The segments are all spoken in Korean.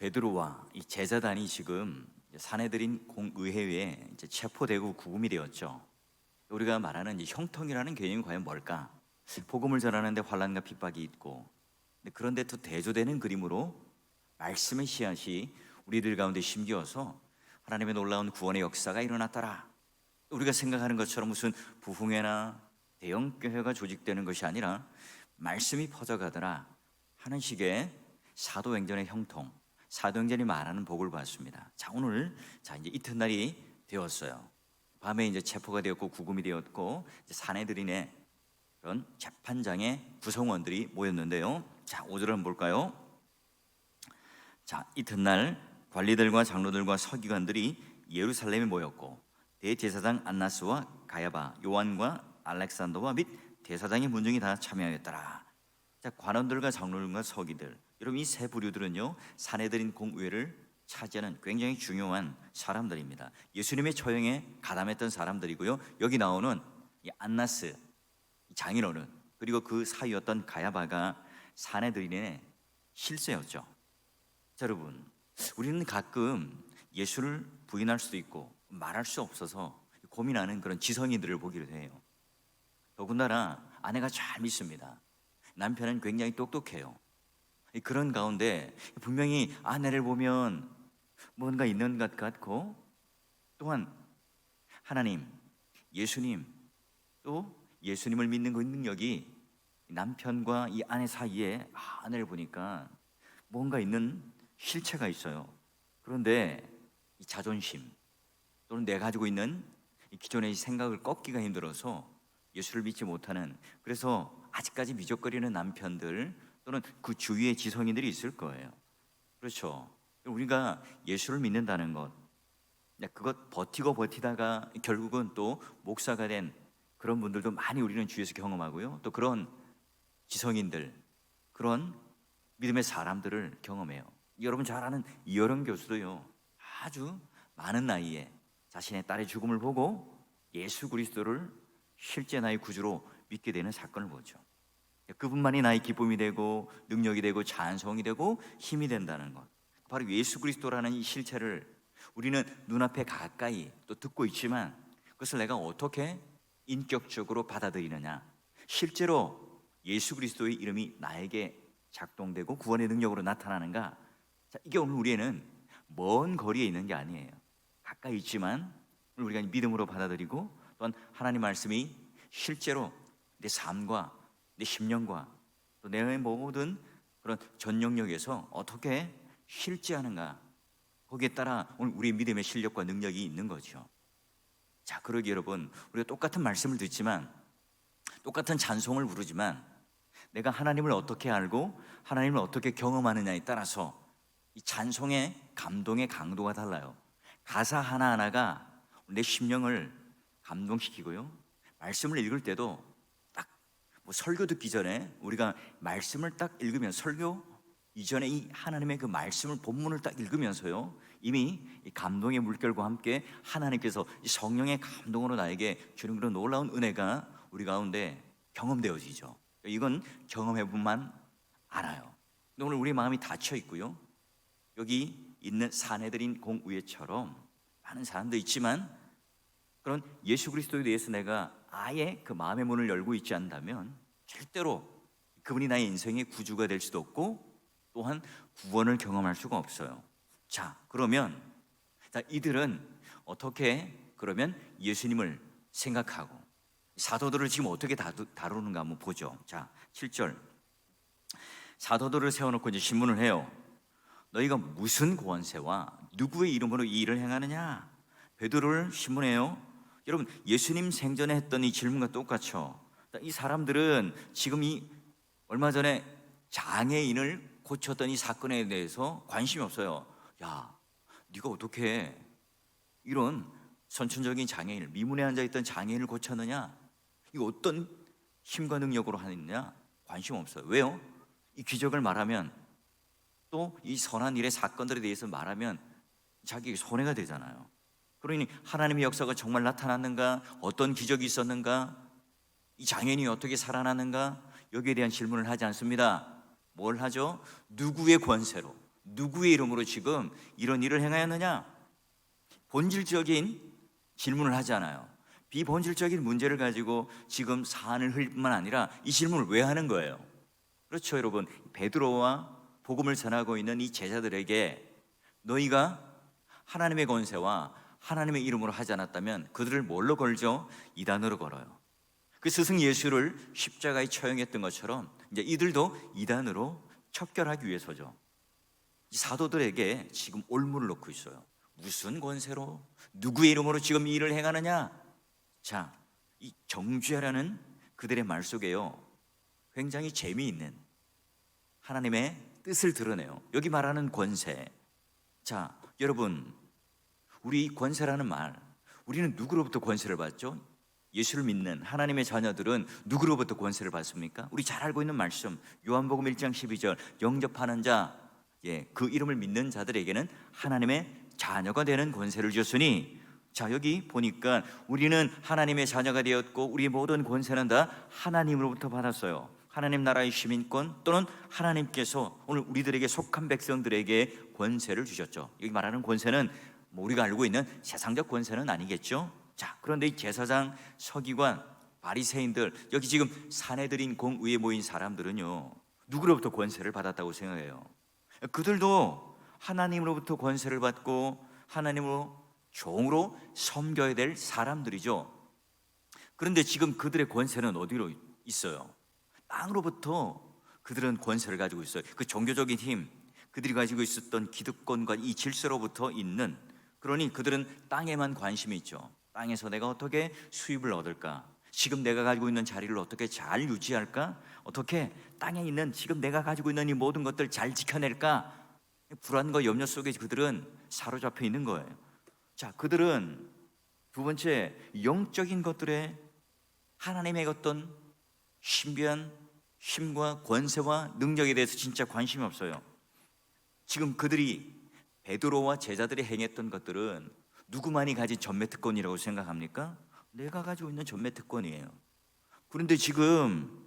베드로와 이 제자단이 지금 사내들인 공의회에 이제 체포되고 구금이 되었죠. 우리가 말하는 이 형통이라는 개념이 과연 뭘까? 복음을 전하는데 환난과 핍박이 있고, 그런데 또 대조되는 그림으로 말씀의 씨앗이 우리들 가운데 심기어서 하나님의 놀라운 구원의 역사가 일어났더라. 우리가 생각하는 것처럼 무슨 부흥회나 대형 교회가 조직되는 것이 아니라 말씀이 퍼져가더라 하는 식의 사도행전의 형통, 사도행전이 말하는 복을 봤습니다. 자, 오늘 이제 이튿날이 되었어요. 밤에 이제 체포가 되었고 구금이 되었고 이제 사내들인의 그런 재판장의 구성원들이 모였는데요. 자, 5절 한번 볼까요? 자, 이튿날 관리들과 장로들과 서기관들이 예루살렘에 모였고 대제사장 안나스와 가야바, 요한과 알렉산더와 및 대사장의 문중이 다 참여하였더라. 자, 관원들과 장로들과 서기들, 여러분 이 세 부류들은요 사내들인 공의회를 차지하는 굉장히 중요한 사람들입니다. 예수님의 처형에 가담했던 사람들이고요. 여기 나오는 이 안나스 장인어른 그리고 그 사이였던 가야바가 사내들인의 실세였죠. 자, 여러분 우리는 가끔 예수를 부인할 수도 있고 말할 수 없어서 고민하는 그런 지성인들을 보기도 해요. 더군다나 아내가 잘 믿습니다. 남편은 굉장히 똑똑해요. 그런 가운데 분명히 아내를 보면 뭔가 있는 것 같고, 또한 하나님, 예수님, 또 예수님을 믿는 그 능력이 남편과 이 아내 사이에 아내를 보니까 뭔가 있는 실체가 있어요. 그런데 이 자존심 또는 내가 가지고 있는 이 기존의 생각을 꺾기가 힘들어서 예수를 믿지 못하는, 그래서 아직까지 미적거리는 남편들 또는 그 주위의 지성인들이 있을 거예요. 그렇죠. 우리가 예수를 믿는다는 것, 그것 버티고 버티다가 결국은 또 목사가 된 그런 분들도 많이 우리는 주위에서 경험하고요. 또 그런 지성인들, 그런 믿음의 사람들을 경험해요. 여러분 잘 아는 이어령 교수도요, 아주 많은 나이에 자신의 딸의 죽음을 보고 예수 그리스도를 실제 나의 구주로 믿게 되는 사건을 보죠. 그분만이 나의 기쁨이 되고 능력이 되고 찬송이 되고 힘이 된다는 것, 바로 예수 그리스도라는 이 실체를 우리는 눈앞에 가까이 또 듣고 있지만 그것을 내가 어떻게 인격적으로 받아들이느냐, 실제로 예수 그리스도의 이름이 나에게 작동되고 구원의 능력으로 나타나는가. 자, 이게 오늘 우리에는 먼 거리에 있는 게 아니에요. 가까이 있지만 우리가 믿음으로 받아들이고 또한 하나님 말씀이 실제로 내 삶과 내 심령과 또 내 모든 그런 전 영역에서 어떻게 실제하는가, 거기에 따라 오늘 우리의 믿음의 실력과 능력이 있는 거죠. 자, 그러기 여러분, 우리가 똑같은 말씀을 듣지만 똑같은 찬송을 부르지만 내가 하나님을 어떻게 알고 하나님을 어떻게 경험하느냐에 따라서 이 찬송의 감동의 강도가 달라요. 가사 하나하나가 내 심령을 감동시키고요, 말씀을 읽을 때도 딱 뭐 설교 듣기 전에 우리가 말씀을 딱 읽으면 설교 이전에 이 하나님의 그 말씀을 본문을 딱 읽으면서요 이미 이 감동의 물결과 함께 하나님께서 이 성령의 감동으로 나에게 주는 그런 놀라운 은혜가 우리 가운데 경험되어지죠. 이건 경험해보만 알아요. 근데 오늘 우리 마음이 닫혀 있고요, 여기 있는 사내들인 공의회처럼 많은 사람도 있지만 그런 예수 그리스도에 대해서 내가 아예 그 마음의 문을 열고 있지 않다면 절대로 그분이 나의 인생의 구주가 될 수도 없고 또한 구원을 경험할 수가 없어요. 자, 그러면 이들은 어떻게 그러면 예수님을 생각하고 사도들을 지금 어떻게 다루는가 한번 보죠. 자, 7절. 사도들을 세워놓고 이제 신문을 해요. 너희가 무슨 권세와 누구의 이름으로 이 일을 행하느냐? 베드로를 신문해요. 여러분, 예수님 생전에 했던 이 질문과 똑같죠. 이 사람들은 지금 이 얼마 전에 장애인을 고쳤던 이 사건에 대해서 관심이 없어요. 야, 네가 어떻게 이런 선천적인 장애인을, 미문에 앉아있던 장애인을 고쳤느냐? 이거 어떤 힘과 능력으로 하느냐? 관심 없어요. 왜요? 이 기적을 말하면 또 이 선한 일의 사건들에 대해서 말하면 자기에게 손해가 되잖아요. 그러니 하나님의 역사가 정말 나타났는가, 어떤 기적이 있었는가, 이 장애인이 어떻게 살아났는가, 여기에 대한 질문을 하지 않습니다. 뭘 하죠? 누구의 권세로, 누구의 이름으로 지금 이런 일을 행하였느냐? 본질적인 질문을 하지 않아요. 비본질적인 문제를 가지고 지금 사안을 흘릴 뿐만 아니라 이 질문을 왜 하는 거예요? 그렇죠, 여러분. 베드로와 복음을 전하고 있는 이 제자들에게 너희가 하나님의 권세와 하나님의 이름으로 하지 않았다면 그들을 뭘로 걸죠? 이단으로 걸어요. 그 스승 예수를 십자가에 처형했던 것처럼 이제 이들도 이단으로 척결하기 위해서죠. 이 사도들에게 지금 올무를 놓고 있어요. 무슨 권세로 누구의 이름으로 지금 이 일을 행하느냐? 자, 이 정죄하라는 그들의 말 속에요, 굉장히 재미있는 하나님의 뜻을 드러내요. 여기 말하는 권세. 자, 여러분, 우리 권세라는 말, 우리는 누구로부터 권세를 받죠? 예수를 믿는 하나님의 자녀들은 누구로부터 권세를 받습니까? 우리 잘 알고 있는 말씀, 요한복음 1장 12절, 영접하는 자, 그 이름을 믿는 자들에게는 하나님의 자녀가 되는 권세를 주셨으니, 자, 여기 보니까 우리는 하나님의 자녀가 되었고 우리의 모든 권세는 다 하나님으로부터 받았어요. 하나님 나라의 시민권 또는 하나님께서 오늘 우리들에게 속한 백성들에게 권세를 주셨죠. 여기 말하는 권세는 뭐 우리가 알고 있는 세상적 권세는 아니겠죠. 자, 그런데 이 제사장, 서기관, 바리새인들, 여기 지금 사내들인 공의에 모인 사람들은요, 누구로부터 권세를 받았다고 생각해요? 그들도 하나님으로부터 권세를 받고 하나님으로 종으로 섬겨야 될 사람들이죠. 그런데 지금 그들의 권세는 어디로 있어요? 땅으로부터 그들은 권세를 가지고 있어요. 그 종교적인 힘, 그들이 가지고 있었던 기득권과 이 질서로부터 있는, 그러니 그들은 땅에만 관심이 있죠. 땅에서 내가 어떻게 수입을 얻을까? 지금 내가 가지고 있는 자리를 어떻게 잘 유지할까? 어떻게 땅에 있는 지금 내가 가지고 있는 이 모든 것들 잘 지켜낼까? 불안과 염려 속에 그들은 사로잡혀 있는 거예요. 자, 그들은 두 번째, 영적인 것들에 하나님의 어떤 신비한 힘과 권세와 능력에 대해서 진짜 관심이 없어요. 지금 그들이 베드로와 제자들이 행했던 것들은 누구만이 가진 전매특권이라고 생각합니까? 내가 가지고 있는 전매특권이에요. 그런데 지금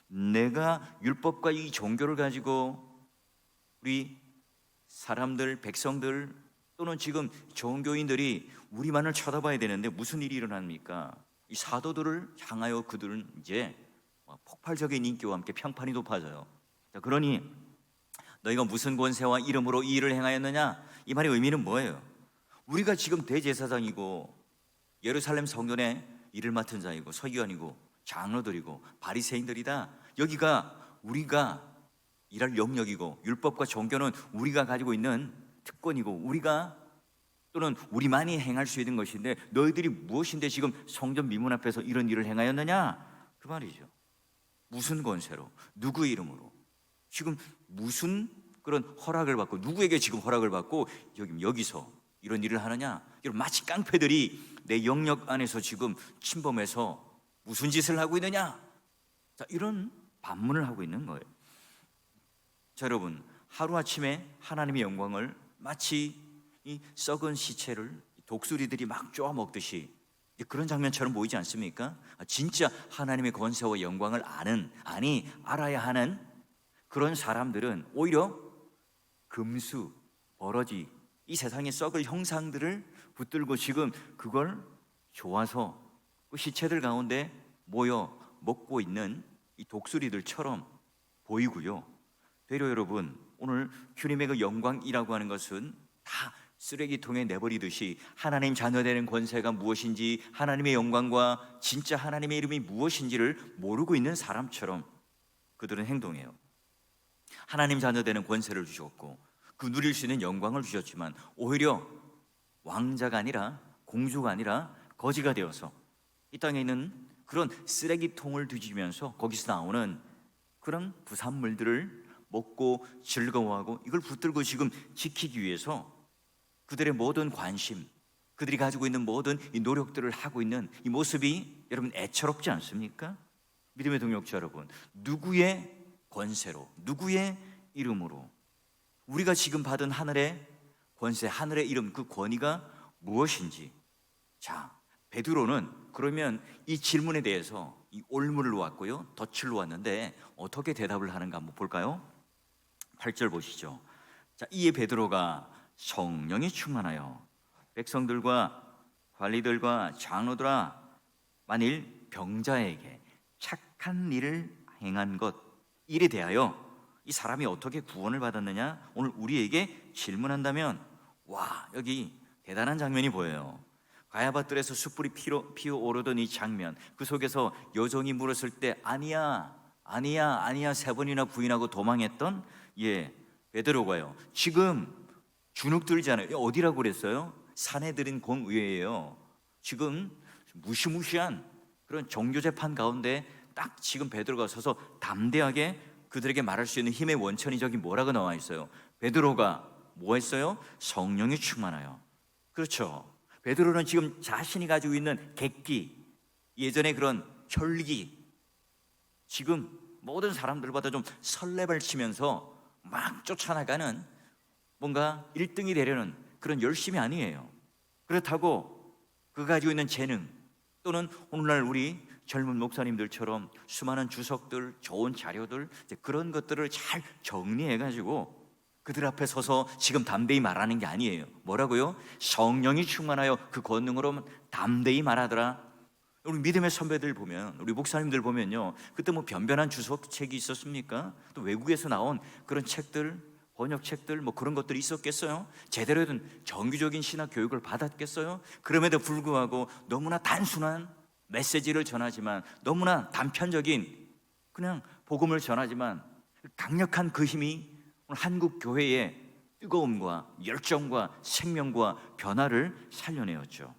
내가 율법과 이 종교를 가지고 우리 사람들, 백성들 또는 지금 종교인들이 우리만을 쳐다봐야 되는데 무슨 일이 일어납니까? 이 사도들을 향하여 그들은 이제 폭발적인 인기와 함께 평판이 높아져요. 자, 그러니 너희가 무슨 권세와 이름으로 이 일을 행하였느냐? 이 말의 의미는 뭐예요? 우리가 지금 대제사장이고 예루살렘 성전에 일을 맡은 자이고 서기관이고 장로들이고 바리새인들이다. 여기가 우리가 일할 영역이고 율법과 종교는 우리가 가지고 있는 특권이고 우리가 또는 우리만이 행할 수 있는 것인데 너희들이 무엇인데 지금 성전 미문 앞에서 이런 일을 행하였느냐? 그 말이죠. 무슨 권세로, 누구 이름으로, 지금 무슨 그런 허락을 받고 누구에게 지금 허락을 받고 여기서 이런 일을 하느냐? 여러분, 마치 깡패들이 내 영역 안에서 지금 침범해서 무슨 짓을 하고 있느냐? 자, 이런 반문을 하고 있는 거예요. 자, 여러분, 하루아침에 하나님의 영광을 마치 이 썩은 시체를 독수리들이 막 쪼아 먹듯이 그런 장면처럼 보이지 않습니까? 진짜 하나님의 권세와 영광을 알아야 하는 그런 사람들은 오히려 금수, 버러지, 이 세상의 썩을 형상들을 붙들고 지금 그걸 좋아서 그 시체들 가운데 모여 먹고 있는 이 독수리들처럼 보이고요. 되려 여러분, 오늘 주님의 그 영광이라고 하는 것은 다 쓰레기통에 내버리듯이 하나님 자녀 되는 권세가 무엇인지, 하나님의 영광과 진짜 하나님의 이름이 무엇인지를 모르고 있는 사람처럼 그들은 행동해요. 하나님 자녀 되는 권세를 주셨고 그 누릴 수 있는 영광을 주셨지만 오히려 왕자가 아니라 공주가 아니라 거지가 되어서 이 땅에 있는 그런 쓰레기통을 뒤지면서 거기서 나오는 그런 부산물들을 먹고 즐거워하고 이걸 붙들고 지금 지키기 위해서 그들의 모든 관심, 그들이 가지고 있는 모든 이 노력들을 하고 있는 이 모습이 여러분 애처롭지 않습니까? 믿음의 동역자 여러분, 누구의 권세로, 누구의 이름으로 우리가 지금 받은 하늘의 권세, 하늘의 이름, 그 권위가 무엇인지. 자, 베드로는 그러면 이 질문에 대해서 이 올무를 놓았고요, 덫을 놓았는데 어떻게 대답을 하는가 한번 볼까요? 8절 보시죠. 자, 이에 베드로가 성령이 충만하여 백성들과 관리들과 장로들아, 만일 병자에게 착한 일을 행한 것, 일에 대하여 이 사람이 어떻게 구원을 받았느냐, 오늘 우리에게 질문한다면, 와, 여기 대단한 장면이 보여요. 가야바뜰에서 숯불이 피어오르던 이 장면, 그 속에서 여종이 물었을 때 아니야 아니야 아니야 세 번이나 부인하고 도망했던 베드로가요, 지금 주눅 들잖아요. 어디라고 그랬어요? 사내들인 공의회예요. 지금 무시무시한 그런 종교재판 가운데 딱 지금 베드로가 서서 담대하게 그들에게 말할 수 있는 힘의 원천이 저기 뭐라고 나와 있어요? 베드로가 뭐 했어요? 성령이 충만하여. 그렇죠. 베드로는 지금 자신이 가지고 있는 객기, 예전의 그런 혈기, 지금 모든 사람들보다 좀 설레발 치면서 막 쫓아나가는 뭔가 1등이 되려는 그런 열심이 아니에요. 그렇다고 그 가지고 있는 재능, 또는 오늘날 우리 젊은 목사님들처럼 수많은 주석들, 좋은 자료들, 그런 것들을 잘 정리해가지고 그들 앞에 서서 지금 담대히 말하는 게 아니에요. 뭐라고요? 성령이 충만하여 그 권능으로 담대히 말하더라. 우리 믿음의 선배들 보면, 우리 목사님들 보면요, 그때 뭐 변변한 주석책이 있었습니까? 또 외국에서 나온 그런 책들, 번역책들, 뭐 그런 것들이 있었겠어요? 제대로 된 정규적인 신학 교육을 받았겠어요? 그럼에도 불구하고 너무나 단순한 메시지를 전하지만, 너무나 단편적인 그냥 복음을 전하지만 강력한 그 힘이 오늘 한국 교회의 뜨거움과 열정과 생명과 변화를 살려내었죠.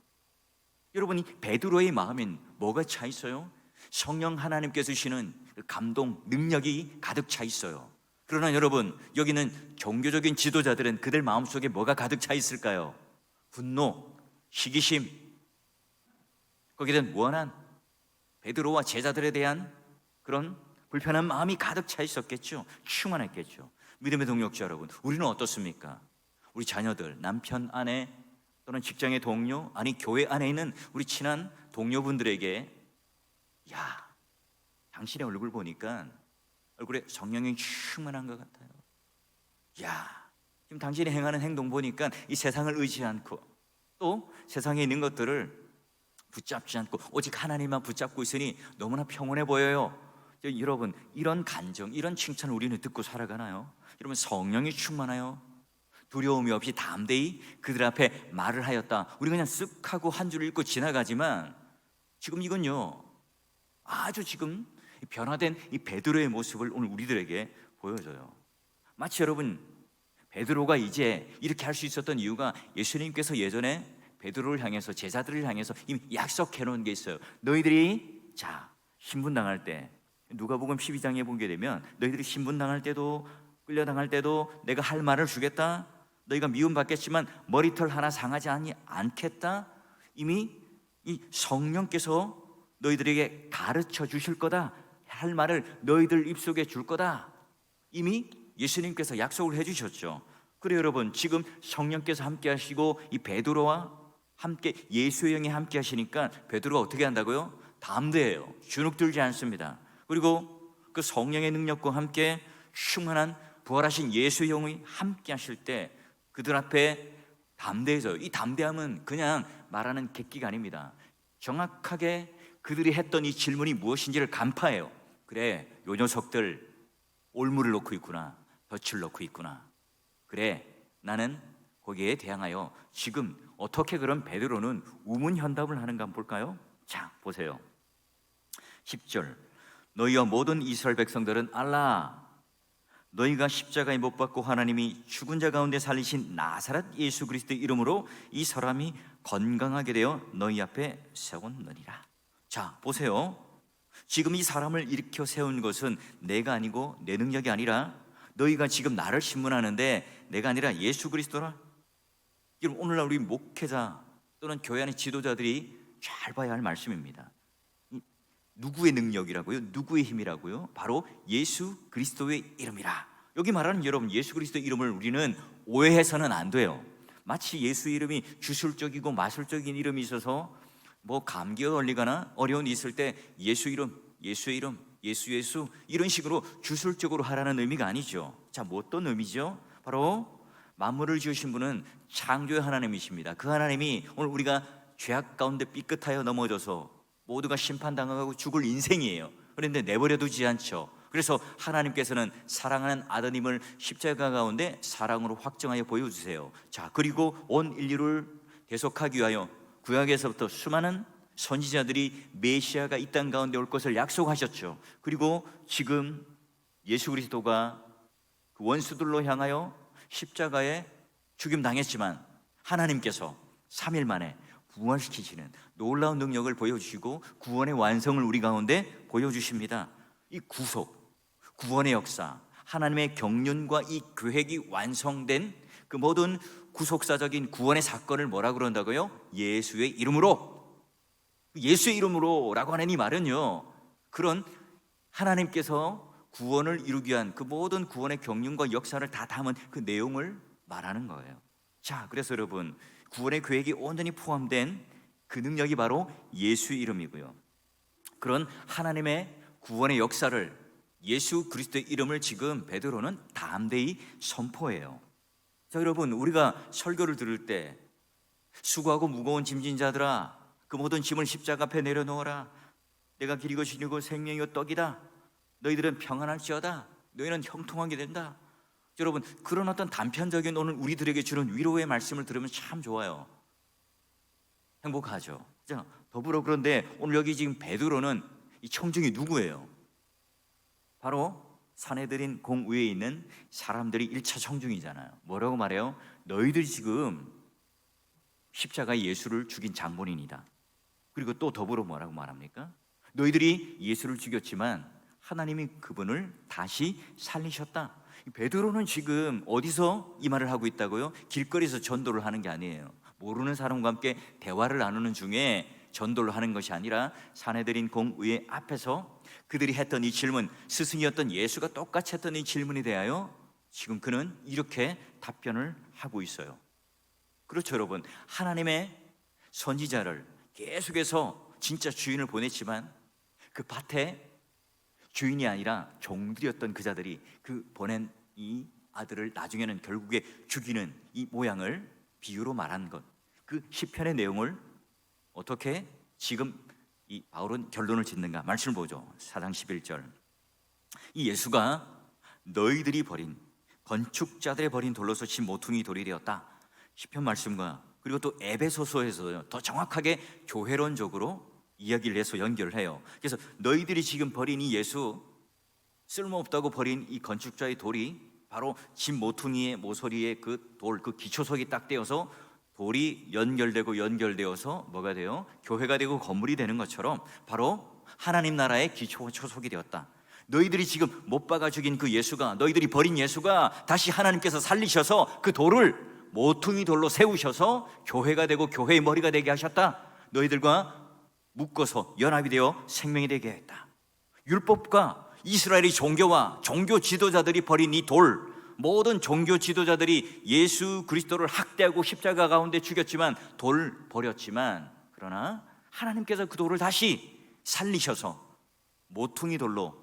여러분이 베드로의 마음엔 뭐가 차 있어요? 성령 하나님께서 주시는 감동, 능력이 가득 차 있어요. 그러나 여러분, 여기는 종교적인 지도자들은 그들 마음속에 뭐가 가득 차 있을까요? 분노, 시기심, 거기에는 무한한 베드로와 제자들에 대한 그런 불편한 마음이 가득 차 있었겠죠. 충만했겠죠. 믿음의 동역자 여러분, 우리는 어떻습니까? 우리 자녀들, 남편, 아내, 또는 직장의 동료, 아니 교회 안에 있는 우리 친한 동료분들에게, 야, 당신의 얼굴 보니까 얼굴에 성령이 충만한 것 같아요. 야, 지금 당신이 행하는 행동 보니까 이 세상을 의지하지 않고 또 세상에 있는 것들을 붙잡지 않고 오직 하나님만 붙잡고 있으니 너무나 평온해 보여요. 여러분, 이런 간정, 이런 칭찬을 우리는 듣고 살아가나요? 여러분, 성령이 충만하여 두려움이 없이 담대히 그들 앞에 말을 하였다. 우리 그냥 쓱 하고 한 줄 읽고 지나가지만, 지금 이건요, 아주 지금 변화된 이 베드로의 모습을 오늘 우리들에게 보여줘요. 마치 여러분, 베드로가 이제 이렇게 할 수 있었던 이유가, 예수님께서 예전에 베드로를 향해서, 제자들을 향해서 이미 약속해 놓은 게 있어요. 너희들이 신분당할 때, 누가복음 12장에 보게 되면 너희들이 신분당할 때도 끌려당할 때도 내가 할 말을 주겠다. 너희가 미움받겠지만 머리털 하나 상하지 않겠다. 이미 이 성령께서 너희들에게 가르쳐 주실 거다. 할 말을 너희들 입속에 줄 거다. 이미 예수님께서 약속을 해주셨죠. 그래 여러분, 지금 성령께서 함께 하시고 이 베드로와 함께 예수의 영이 함께 하시니까 베드로가 어떻게 한다고요? 담대해요. 주눅 들지 않습니다. 그리고 그 성령의 능력과 함께 충만한 부활하신 예수의 영이 함께 하실 때 그들 앞에 담대해져요. 이 담대함은 그냥 말하는 객기가 아닙니다. 정확하게 그들이 했던 이 질문이 무엇인지를 간파해요. 그래, 요 녀석들 올무를 놓고 있구나, 덫을 놓고 있구나. 그래, 나는 거기에 대항하여 지금 어떻게 그런 베드로는 우문현답을 하는가 한번 볼까요? 자, 보세요. 10절, 너희와 모든 이스라엘 백성들은 알라, 너희가 십자가에 못 박고 하나님이 죽은 자 가운데 살리신 나사렛 예수 그리스도의 이름으로 이 사람이 건강하게 되어 너희 앞에 세웠느니라. 자, 보세요. 지금 이 사람을 일으켜 세운 것은 내가 아니고 내 능력이 아니라, 너희가 지금 나를 신문하는데 내가 아니라 예수 그리스도라. 여러분, 오늘날 우리 목회자 또는 교회 안의 지도자들이 잘 봐야 할 말씀입니다. 누구의 능력이라고요? 누구의 힘이라고요? 바로 예수 그리스도의 이름이라. 여기 말하는 여러분, 예수 그리스도의 이름을 우리는 오해해서는 안 돼요. 마치 예수 이름이 주술적이고 마술적인 이름이 있어서 뭐 감기가 걸리거나 어려운 일이 있을 때 예수 이름, 예수의 이름, 예수 이런 식으로 주술적으로 하라는 의미가 아니죠. 자, 뭐 어떤 의미죠? 바로 만물을 지으신 분은 창조의 하나님이십니다. 그 하나님이 오늘 우리가 죄악 가운데 삐끗하여 넘어져서 모두가 심판당하고 죽을 인생이에요. 그런데 내버려 두지 않죠. 그래서 하나님께서는 사랑하는 아드님을 십자가 가운데 사랑으로 확정하여 보여주세요. 자, 그리고 온 인류를 대속하기 위하여 구약에서부터 수많은 선지자들이 메시아가 이 땅 가운데 올 것을 약속하셨죠. 그리고 지금 예수 그리스도가 그 원수들로 향하여 십자가에 죽임당했지만 하나님께서 3일 만에 부활시키시는 놀라운 능력을 보여주시고 구원의 완성을 우리 가운데 보여주십니다. 이 구속, 구원의 역사, 하나님의 경륜과 이 계획이 완성된 그 모든 구속사적인 구원의 사건을 뭐라 그런다고요? 예수의 이름으로, 예수의 이름으로 라고 하는 이 말은요, 그런 하나님께서 구원을 이루기 위한 그 모든 구원의 경륜과 역사를 다 담은 그 내용을 말하는 거예요. 자, 그래서 여러분, 구원의 계획이 온전히 포함된 그 능력이 바로 예수의 이름이고요. 그런 하나님의 구원의 역사를, 예수 그리스도의 이름을 지금 베드로는 담대히 선포해요. 자, 여러분, 우리가 설교를 들을 때 수고하고 무거운 짐진 자들아 그 모든 짐을 십자가 앞에 내려놓아라. 내가 길이고 진리고 생명이요 떡이다. 너희들은 평안할지어다. 너희는 형통하게 된다. 여러분, 그런 어떤 단편적인 오늘 우리들에게 주는 위로의 말씀을 들으면 참 좋아요. 행복하죠. 자, 더불어 그런데 오늘 여기 지금 베드로는 이 청중이 누구예요? 바로 사내들인 공의회에 있는 사람들이 1차 청중이잖아요. 뭐라고 말해요? 너희들이 지금 십자가에 예수를 죽인 장본인이다. 그리고 또 더불어 뭐라고 말합니까? 너희들이 예수를 죽였지만 하나님이 그분을 다시 살리셨다. 베드로는 지금 어디서 이 말을 하고 있다고요? 길거리에서 전도를 하는 게 아니에요. 모르는 사람과 함께 대화를 나누는 중에 전도를 하는 것이 아니라 사내들인 공의회 앞에서 그들이 했던 이 질문, 스승이었던 예수가 똑같이 했던 이 질문에 대하여 지금 그는 이렇게 답변을 하고 있어요. 그렇죠, 여러분. 하나님의 선지자를 계속해서 진짜 주인을 보냈지만 그 밭에 주인이 아니라 종들이었던 그 자들이 그 보낸 이 아들을 나중에는 결국에 죽이는 이 모양을 비유로 말한 것, 그 시편의 내용을 어떻게 지금 이 바울은 결론을 짓는가? 말씀을 보죠. 4장 11절. 이 예수가 너희들이 버린, 건축자들의 버린 돌로서 진 모퉁이 돌이 되었다. 시편 말씀과 그리고 또 에베소서에서 더 정확하게 교회론적으로 이야기를 해서 연결을 해요. 그래서 너희들이 지금 버린 이 예수, 쓸모없다고 버린 이 건축자의 돌이 바로 진 모퉁이의 모서리에 그 돌, 그 기초석이 딱 떼어서 돌이 연결되어서 뭐가 돼요? 교회가 되고 건물이 되는 것처럼 바로 하나님 나라의 기초와 초석이 되었다. 너희들이 지금 못 박아 죽인 그 예수가, 너희들이 버린 예수가 다시 하나님께서 살리셔서 그 돌을 모퉁이 돌로 세우셔서 교회가 되고 교회의 머리가 되게 하셨다. 너희들과 묶어서 연합이 되어 생명이 되게 했다. 율법과 이스라엘의 종교와 종교 지도자들이 버린 이 돌, 모든 종교 지도자들이 예수 그리스도를 학대하고 십자가 가운데 죽였지만 돌 버렸지만, 그러나 하나님께서 그 돌을 다시 살리셔서 모퉁이 돌로,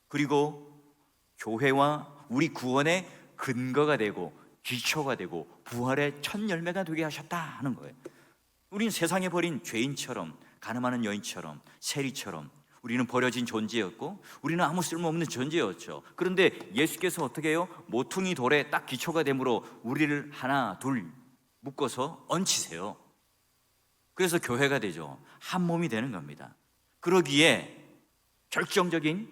그리고 교회와 우리 구원의 근거가 되고 기초가 되고 부활의 첫 열매가 되게 하셨다 하는 거예요. 우리는 세상에 버린 죄인처럼, 가늠하는 여인처럼, 세리처럼 우리는 버려진 존재였고 우리는 아무 쓸모없는 존재였죠. 그런데 예수께서 어떻게 해요? 모퉁이 돌에 딱 기초가 되므로 우리를 하나 둘 묶어서 얹히세요. 그래서 교회가 되죠. 한 몸이 되는 겁니다. 그러기에 결정적인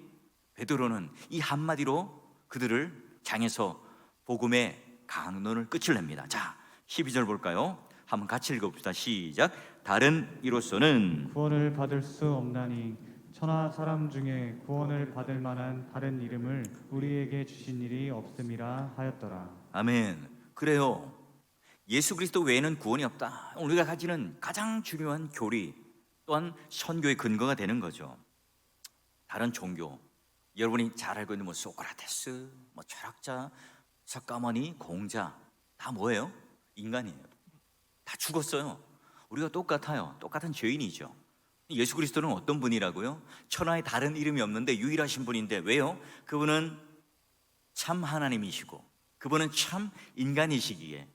베드로는 이 한마디로 그들을 향해서 복음의 강론을 끝을 냅니다. 자, 12절 볼까요? 한번 같이 읽어봅시다. 시작. 다른 이로서는 구원을 받을 수 없나니 천하 사람 중에 구원을 받을 만한 다른 이름을 우리에게 주신 일이 없음이라 하였더라. 아멘. 그래요. 예수 그리스도 외에는 구원이 없다. 우리가 가지는 가장 중요한 교리 또한 선교의 근거가 되는 거죠. 다른 종교, 여러분이 잘 알고 있는 뭐 소크라테스, 뭐 철학자, 석가모니, 공자, 다 뭐예요? 인간이에요. 다 죽었어요. 우리가 똑같아요. 똑같은 죄인이죠. 예수 그리스도는 어떤 분이라고요? 천하에 다른 이름이 없는데 유일하신 분인데, 왜요? 그분은 참 하나님이시고 그분은 참 인간이시기에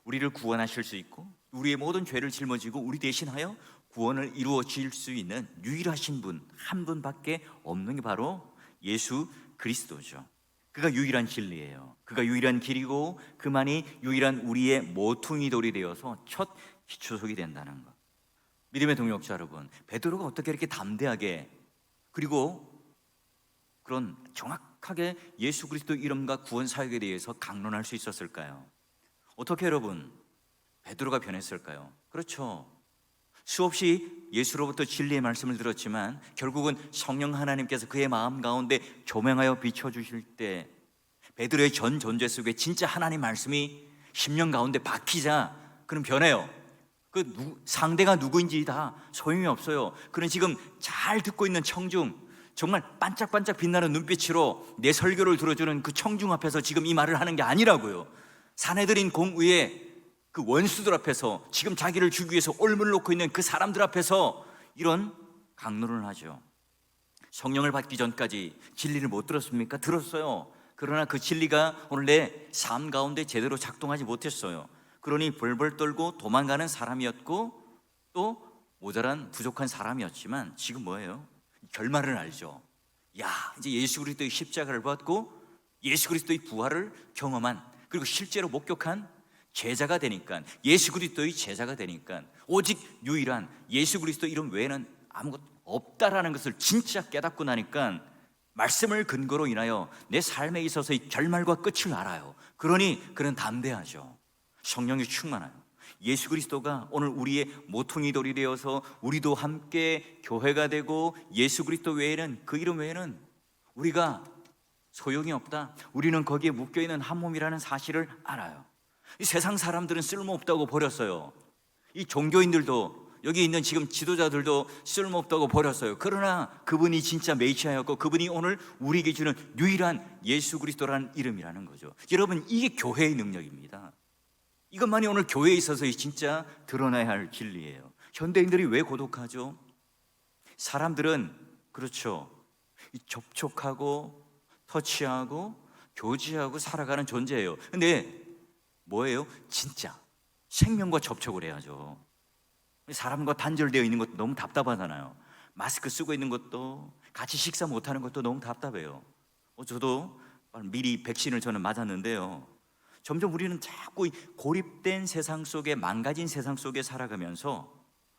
우리를 구원하실 수 있고 우리의 모든 죄를 짊어지고 우리 대신하여 구원을 이루어 질 수 있는 유일하신 분 한 분밖에 없는 게 바로 예수 그리스도죠. 그가 유일한 진리예요. 그가 유일한 길이고 그만이 유일한 우리의 모퉁이 돌이 되어서 첫 기초석이 된다는 것. 믿음의 동역자 여러분, 베드로가 어떻게 이렇게 담대하게 그리고 그런 정확하게 예수 그리스도 이름과 구원 사역에 대해서 강론할 수 있었을까요? 어떻게 여러분 베드로가 변했을까요? 그렇죠. 수없이 예수로부터 진리의 말씀을 들었지만 결국은 성령 하나님께서 그의 마음 가운데 조명하여 비춰주실 때 베드로의 전 존재 속에 진짜 하나님 말씀이 심령 가운데 박히자 그는 변해요. 상대가 누구인지 다 소용이 없어요. 그는 지금 잘 듣고 있는 청중, 정말 반짝반짝 빛나는 눈빛으로 내 설교를 들어주는 그 청중 앞에서 지금 이 말을 하는 게 아니라고요. 사내들인 공의의 그 원수들 앞에서 지금 자기를 죽이기 위해서 올무를 놓고 있는 그 사람들 앞에서 이런 강론을 하죠. 성령을 받기 전까지 진리를 못 들었습니까? 들었어요. 그러나 그 진리가 오늘 내 삶 가운데 제대로 작동하지 못했어요. 그러니 벌벌 떨고 도망가는 사람이었고 또 모자란 부족한 사람이었지만 지금 뭐예요? 결말을 알죠. 야, 이제 예수 그리스도의 십자가를 받고 예수 그리스도의 부활을 경험한 그리고 실제로 목격한 제자가 되니까, 예수 그리스도의 제자가 되니까 오직 유일한 예수 그리스도 이름 외에는 아무것도 없다라는 것을 진짜 깨닫고 나니까 말씀을 근거로 인하여 내 삶에 있어서의 결말과 끝을 알아요. 그러니 그는 담대하죠. 성령이 충만해요. 예수 그리스도가 오늘 우리의 모퉁이 돌이 되어서 우리도 함께 교회가 되고 예수 그리스도 외에는, 그 이름 외에는 우리가 소용이 없다, 우리는 거기에 묶여있는 한 몸이라는 사실을 알아요. 이 세상 사람들은 쓸모없다고 버렸어요. 이 종교인들도, 여기 있는 지금 지도자들도 쓸모없다고 버렸어요. 그러나 그분이 진짜 메시아였고 그분이 오늘 우리에게 주는 유일한 예수 그리스도라는 이름이라는 거죠. 여러분, 이게 교회의 능력입니다. 이것만이 오늘 교회에 있어서 진짜 드러나야 할 진리예요. 현대인들이 왜 고독하죠? 사람들은 그렇죠, 접촉하고 터치하고 교제하고 살아가는 존재예요. 근데 뭐예요? 진짜 생명과 접촉을 해야죠. 사람과 단절되어 있는 것도 너무 답답하잖아요. 마스크 쓰고 있는 것도, 같이 식사 못하는 것도 너무 답답해요. 저도 미리 백신을 저는 맞았는데요, 점점 우리는 자꾸 고립된 세상 속에, 망가진 세상 속에 살아가면서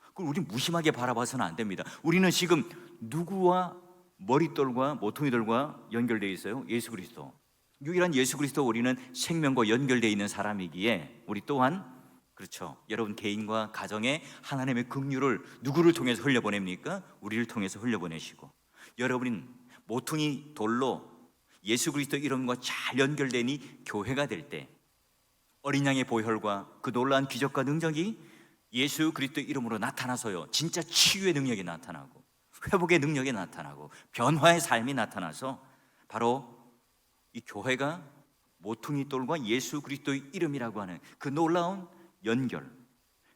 그걸 우리 무심하게 바라봐서는 안 됩니다. 우리는 지금 누구와 머릿돌과 모퉁이돌과 연결되어 있어요? 예수 그리스도. 유일한 예수 그리스도, 우리는 생명과 연결되어 있는 사람이기에 우리 또한 그렇죠, 여러분 개인과 가정에 하나님의 긍휼을 누구를 통해서 흘려보냅니까? 우리를 통해서 흘려보내시고, 여러분은 모퉁이 돌로 예수 그리스도 이름과 잘 연결되니 교회가 될 때 어린 양의 보혈과 그 놀라운 기적과 능력이 예수 그리스도 이름으로 나타나서요, 진짜 치유의 능력이 나타나고 회복의 능력이 나타나고 변화의 삶이 나타나서 바로 이 교회가 모퉁이 돌과 예수 그리스도의 이름이라고 하는 그 놀라운 연결,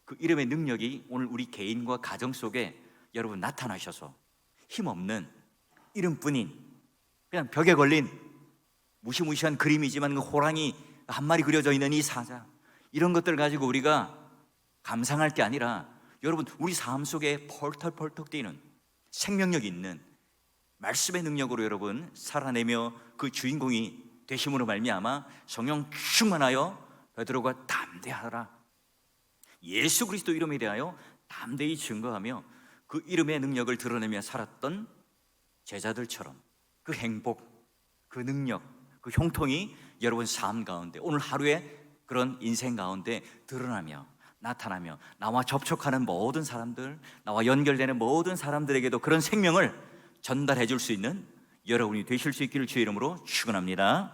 그 이름의 능력이 오늘 우리 개인과 가정 속에 여러분 나타나셔서 힘없는 이름뿐인 그냥 벽에 걸린 무시무시한 그림이지만 그 호랑이 한 마리 그려져 있는 이 사자, 이런 것들 가지고 우리가 감상할 게 아니라 여러분 우리 삶 속에 펄떡펄떡 뛰는 생명력 있는 말씀의 능력으로 여러분 살아내며 그 주인공이 되심으로 말미암아 성령 충만하여 베드로가 담대하라, 예수 그리스도 이름에 대하여 담대히 증거하며 그 이름의 능력을 드러내며 살았던 제자들처럼 그 행복, 그 능력, 그 형통이 여러분 삶 가운데, 오늘 하루에 그런 인생 가운데 드러나며 나타나며 나와 접촉하는 모든 사람들, 나와 연결되는 모든 사람들에게도 그런 생명을 전달해 줄 수 있는 여러분이 되실 수 있기를 주의 이름으로 축원합니다.